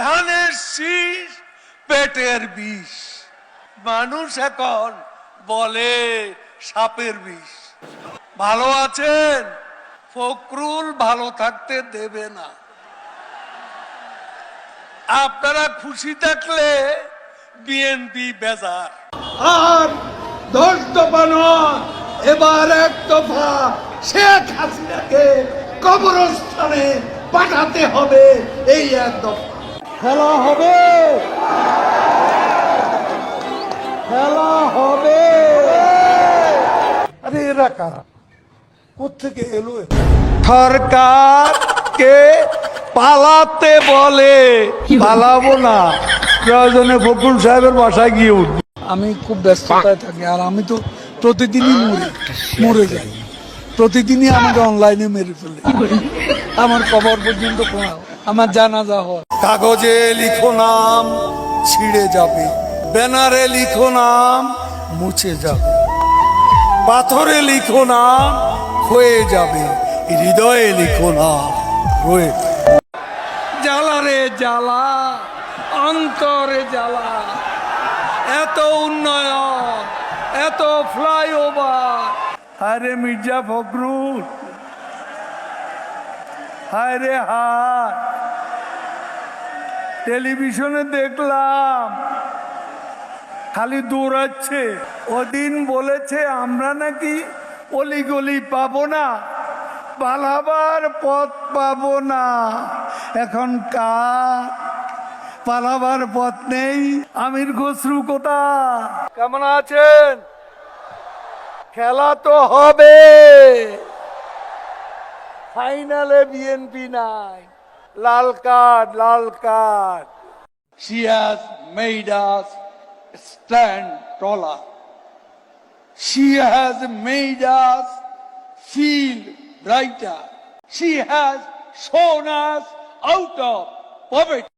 ধানের শীষ পেটের বিষ, মানুষ এখন বলে সাপের বিষ। ভালো আছেন? ফখরুল ভালো থাকতে দেবে না। আপনারা খুশি থাকলে বিএনপি বেজার। আর 10 দফা নয়, এবার 1 দফা শেখ হাসিনাকে কবরস্থানে পাঠাতে হবে। এই 1 দফা খেলা হবে, খেলা হবে। আরে এরা কারা, কোত্থেকে এলো? সরকারকে পালাতে বলে, পালাবো না, প্রয়োজনে ফখরুল সাহেবের বাসায় গিয়ে উঠবো। আমি খুব ব্যস্ততায় থাকি, আর আমি তো প্রতিদিনই মরে যাই, প্রতিদিনই আমাকে অনলাইনে মেরে ফেলে, আমার কবর পর্যন্ত পড়াও, আমার জানাজা হয়। কাগজে লিখো নাম ছিঁড়ে যাবে, ব্যানারে লিখো নাম মুছে যাবে, পাথরে লিখো নাম হয়ে যাবে, হৃদয়ে লিখো নাম রয়ে। জ্বালা রে জ্বালা, অন্তরে জ্বালা, এত উন্নয়ন, এত ফ্লাইওভার। আরে মির্জা ফখরুল, হায় রে হায়, টেলিভিশনে দেখলাম খালি দৌড়াচ্ছে। ওদিন বলেছে আমরা নাকি অলিগলি পাবো না, পালাবার পথ পাবো না। এখন কার পালাবার পথ নেই? আমির খসরু কোথায়? কেমন আছেন? খেলা তো হবে, ফাইনালে বিএনপি নাই, লাল কার্ড, লাল card. She has made us stand taller. She has made us feel brighter. She has shown us out of poverty.